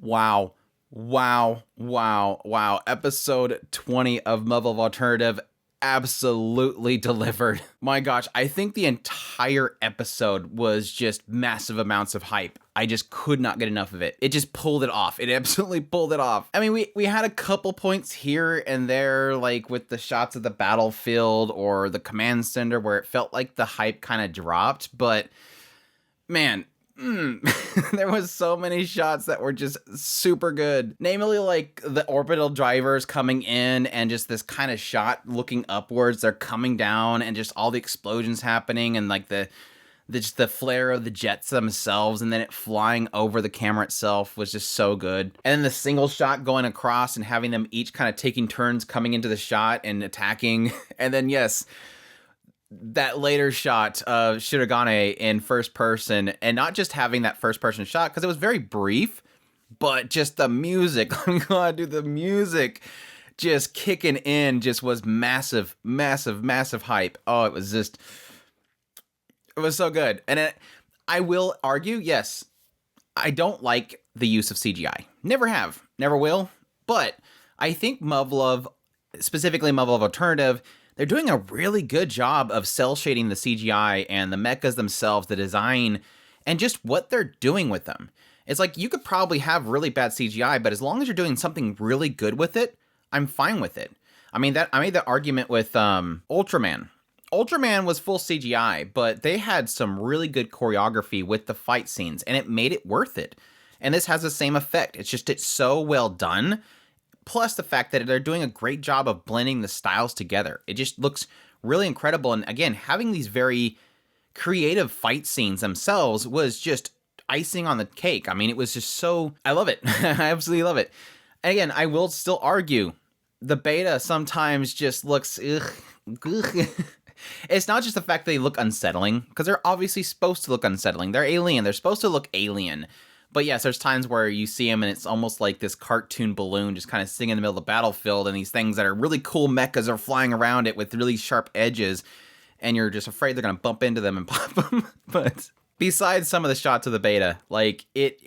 Wow. Wow. Wow. Wow. Episode 20 of Muv Luv Alternative absolutely delivered. My gosh, I think the entire episode was just massive amounts of hype. I just could not get enough of it. It just pulled it off. It absolutely pulled it off. I mean, we had a couple points here and there, like with the shots of the battlefield or the command center where it felt like the hype kind of dropped, but man, there was so many shots that were just super good. Namely, like the orbital drivers coming in and just this kind of shot looking upwards. They're coming down and just all the explosions happening and like just the flare of the jets themselves and then it flying over the camera itself was just so good. And then the single shot going across and having them each kind of taking turns coming into the shot and attacking. And then yes, that later shot of Shirogane in first person, and not just having that first person shot because it was very brief, but just the music. Oh God, dude, the music just kicking in just was massive, massive, massive hype. Oh, it was so good. And I will argue, yes, I don't like the use of CGI. Never have, never will. But I think Muv Luv, specifically Muv Luv Alternative, they're doing a really good job of cel shading the CGI and the mechas themselves, the design, and just what they're doing with them. It's like you could probably have really bad CGI, but as long as you're doing something really good with it, I'm fine with it. I mean, I made that argument with Ultraman. Ultraman was full CGI, but they had some really good choreography with the fight scenes, and it made it worth it. And this has the same effect. It's so well done. Plus the fact that they're doing a great job of blending the styles together. It just looks really incredible. And again, having these very creative fight scenes themselves was just icing on the cake. I mean, it was just so... I love it. I absolutely love it. And again, I will still argue the beta sometimes just looks... Ugh. It's not just the fact that they look unsettling, because they're obviously supposed to look unsettling. They're alien. They're supposed to look alien. But yes, there's times where you see him and it's almost like this cartoon balloon just kind of sitting in the middle of the battlefield, and these things that are really cool mechas are flying around it with really sharp edges, and you're just afraid they're going to bump into them and pop them. But besides some of the shots of the beta, like it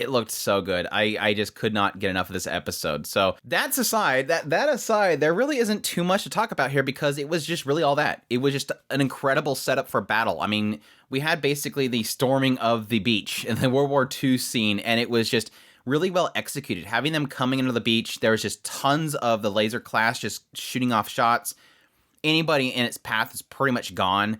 looked so good. I just could not get enough of this episode. So that aside, there really isn't too much to talk about here because it was just really all that. It was just an incredible setup for battle. I mean, we had basically the storming of the beach in the World War II scene, and it was just really well executed. Having them coming into the beach, there was just tons of the laser class just shooting off shots. Anybody in its path is pretty much gone.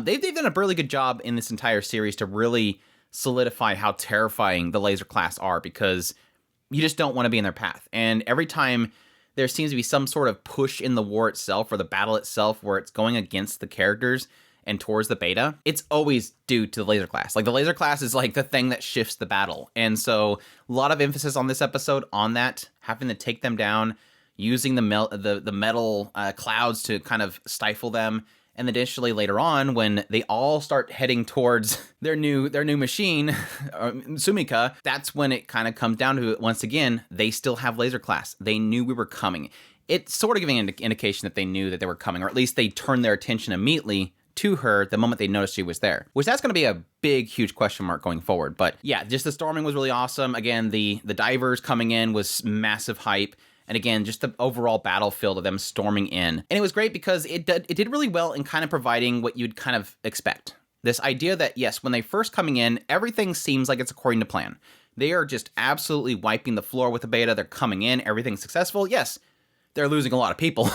They've done a really good job in this entire series to really solidify how terrifying the laser class are, because you just don't want to be in their path. And every time there seems to be some sort of push in the war itself or the battle itself where it's going against the characters and towards the beta, it's always due to the laser class. Like the laser class is like the thing that shifts the battle. And so a lot of emphasis on this episode on that, having to take them down, using the metal clouds to kind of stifle them. And additionally, later on, when they all start heading towards their new machine, Sumika, that's when it kind of comes down to it. Once again, they still have laser class. They knew we were coming. It's sort of giving an indication that they knew that they were coming, or at least they turned their attention immediately to her the moment they noticed she was there, which that's going to be a big, huge question mark going forward. But yeah, just the storming was really awesome. Again, the divers coming in was massive hype. And again, just the overall battlefield of them storming in. And it was great because it did really well in kind of providing what you'd kind of expect. This idea that, yes, when they first coming in, everything seems like it's according to plan. They are just absolutely wiping the floor with the beta. They're coming in, everything's successful. Yes, they're losing a lot of people.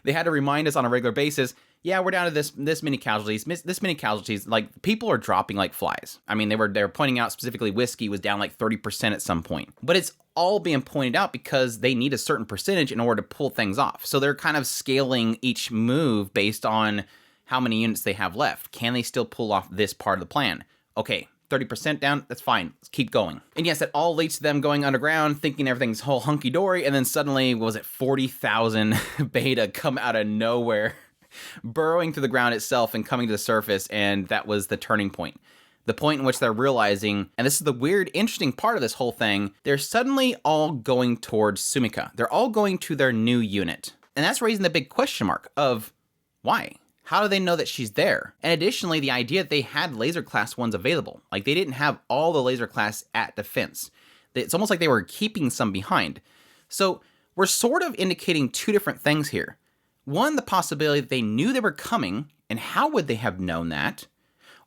They had to remind us on a regular basis, yeah, we're down to this many casualties. This many casualties, like people are dropping like flies. I mean, they were pointing out specifically whiskey was down like 30% at some point. But it's all being pointed out because they need a certain percentage in order to pull things off. So they're kind of scaling each move based on how many units they have left. Can they still pull off this part of the plan? Okay, 30% down, that's fine. Let's keep going. And yes, that all leads to them going underground, thinking everything's whole hunky-dory, and then suddenly, what was it, 40,000 beta come out of nowhere, burrowing through the ground itself and coming to the surface, and that was the turning point. The point in which they're realizing, and this is the weird, interesting part of this whole thing, they're suddenly all going towards Sumika. They're all going to their new unit. And that's raising the big question mark of why? How do they know that she's there? And additionally, the idea that they had laser class ones available. Like they didn't have all the laser class at defense. It's almost like they were keeping some behind. So we're sort of indicating two different things here. One, the possibility that they knew they were coming, and how would they have known that?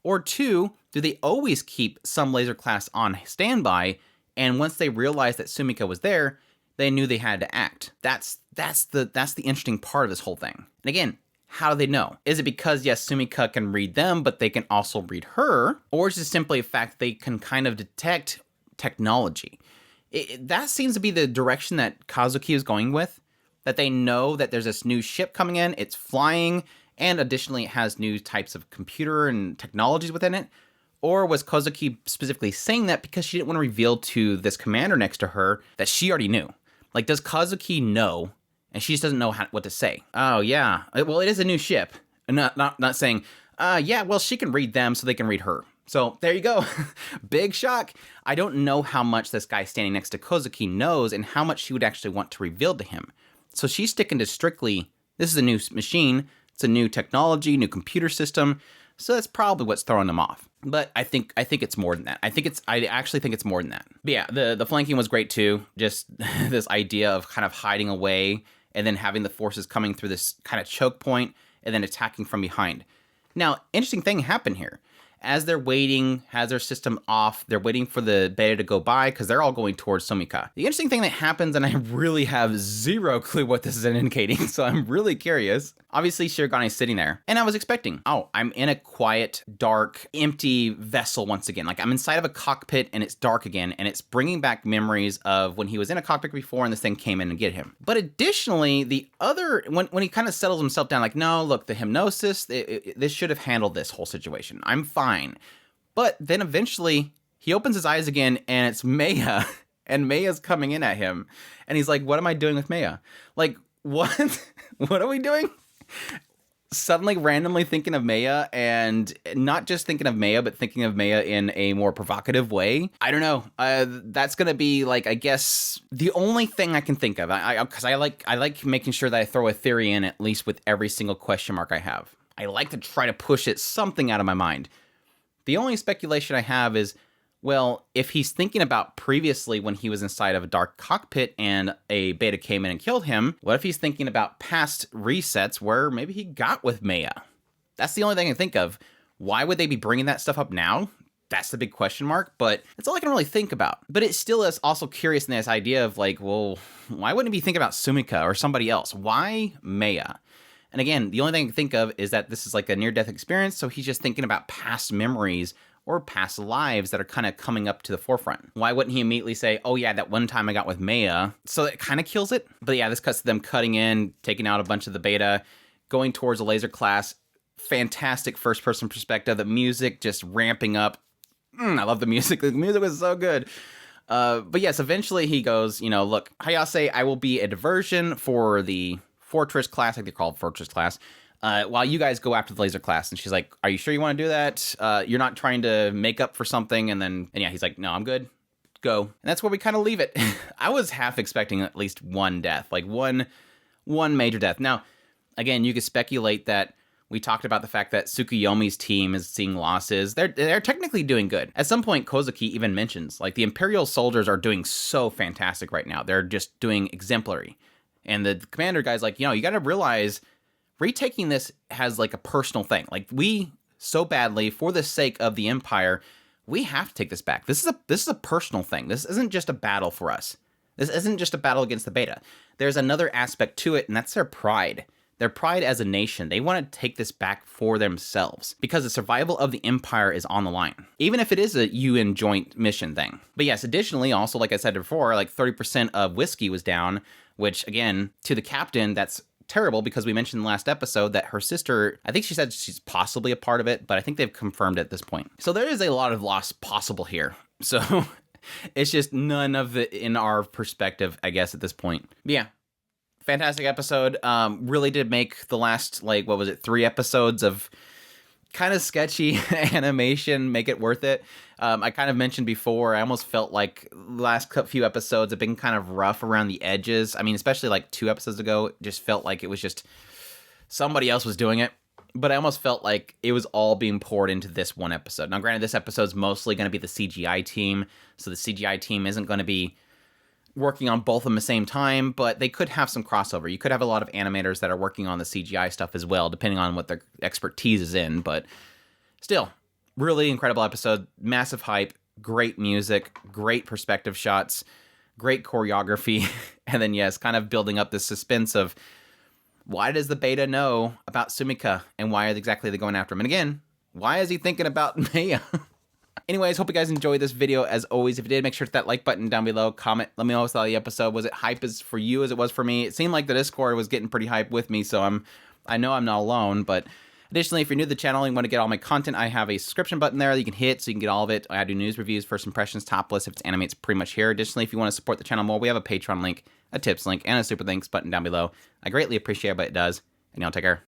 Or two, do they always keep some laser class on standby, and once they realized that Sumika was there, they knew they had to act? That's the interesting part of this whole thing. And again, how do they know? Is it because, yes, Sumika can read them, but they can also read her? Or is it simply a fact they can kind of detect technology? That seems to be the direction that Kazuki is going with, that they know that there's this new ship coming in, it's flying, and additionally it has new types of computer and technologies within it. Or was Kazuki specifically saying that because she didn't want to reveal to this commander next to her that she already knew? Like, does Kazuki know, and she just doesn't know what to say? Oh, yeah. Well, it is a new ship. Not saying, yeah, well, she can read them, so they can read her. So there you go. Big shock. I don't know how much this guy standing next to Kazuki knows and how much she would actually want to reveal to him. So she's sticking to strictly, this is a new machine, it's a new technology, new computer system. So that's probably what's throwing them off. But I think it's more than that. I actually think it's more than that. But yeah, the flanking was great too. Just this idea of kind of hiding away and then having the forces coming through this kind of choke point and then attacking from behind. Now, interesting thing happened here. As they're waiting, has their system off, they're waiting for the beta to go by because they're all going towards Sumika. The interesting thing that happens, and I really have zero clue what this is indicating, so I'm really curious. Obviously, Shiragani's sitting there, and I was expecting, oh, I'm in a quiet, dark, empty vessel once again. Like, I'm inside of a cockpit, and it's dark again, and it's bringing back memories of when he was in a cockpit before, and this thing came in and get him. But additionally, the other, when he kind of settles himself down, like, no, look, the hypnosis, this should have handled this whole situation. I'm fine. But then eventually he opens his eyes again and it's Maya, and Maya's coming in at him and he's like, what am I doing with Maya? Like, what? What are we doing? Suddenly randomly thinking of Maya, and not just thinking of Maya, but thinking of Maya in a more provocative way. I don't know. That's going to be like, I guess, the only thing I can think of. Because I like making sure that I throw a theory in at least with every single question mark I have. I like to try to push something out of my mind. The only speculation I have is, well, if he's thinking about previously when he was inside of a dark cockpit and a beta came in and killed him, what if he's thinking about past resets where maybe he got with Maya? That's the only thing I can think of. Why would they be bringing that stuff up now? That's the big question mark, but that's all I can really think about. But it still is also curious in this idea of like, well, why wouldn't he be thinking about Sumika or somebody else? Why Maya? And again, the only thing I can think of is that this is like a near-death experience, so he's just thinking about past memories or past lives that are kind of coming up to the forefront. Why wouldn't he immediately say, oh yeah, that one time I got with Maya? So it kind of kills it. But yeah, this cuts to them cutting in, taking out a bunch of the beta, going towards a laser class. Fantastic first-person perspective. The music just ramping up. I love the music. The music was so good. But yes, eventually he goes, look, Hayase, I will be a diversion for the Fortress class, like they're called Fortress class, while you guys go after the laser class. And she's like, are you sure you want to do that? You're not trying to make up for something? And yeah, he's like, no, I'm good. Go. And that's where we kind of leave it. I was half expecting at least one death, like one major death. Now, again, you could speculate that we talked about the fact that Tsukuyomi's team is seeing losses. They're technically doing good. At some point, Kozuki even mentions, like, the Imperial soldiers are doing so fantastic right now. They're just doing exemplary. And the commander guy's like, you got to realize retaking this has like a personal thing. Like, we so badly, for the sake of the Empire, we have to take this back. This is a personal thing. This isn't just a battle for us. This isn't just a battle against the beta. There's another aspect to it, and that's their pride. Their pride as a nation. They want to take this back for themselves because the survival of the Empire is on the line, even if it is a UN joint mission thing. But yes, additionally, also, like I said before, like 30% of whiskey was down, which, again, to the captain, that's terrible because we mentioned in the last episode that her sister, I think she said she's possibly a part of it, but I think they've confirmed it at this point. So there is a lot of loss possible here. So it's just none of it in our perspective, I guess, at this point. But yeah, fantastic episode. Really did make the last, 3 episodes of kind of sketchy animation make it worth it. I kind of mentioned before, I almost felt like the last few episodes have been kind of rough around the edges. I mean, especially like 2 episodes ago, it just felt like it was just somebody else was doing it. but I almost felt like it was all being poured into this one episode. Now, granted, this episode's mostly going to be the CGI team, so the CGI team isn't going to be working on both of them at the same time, but they could have some crossover. You could have a lot of animators that are working on the CGI stuff as well, depending on what their expertise is in, but still, really incredible episode, massive hype, great music, great perspective shots, great choreography, and then, yes, kind of building up this suspense of why does the beta know about Sumika, and why exactly they going after him? And again, why is he thinking about Maya? Anyways, hope you guys enjoyed this video. As always, if you did, make sure to hit that like button down below. Comment, let me know how the episode was. It hype as for you as it was for me? It seemed like the Discord was getting pretty hype with me, so I know I'm not alone. But additionally, if you're new to the channel and you want to get all my content, I have a subscription button there that you can hit so you can get all of it. I do news reviews, first impressions, top lists. If it's anime, it's pretty much here. Additionally, if you want to support the channel more, we have a Patreon link, a tips link, and a super thanks button down below. I greatly appreciate it, but it does. And y'all take care.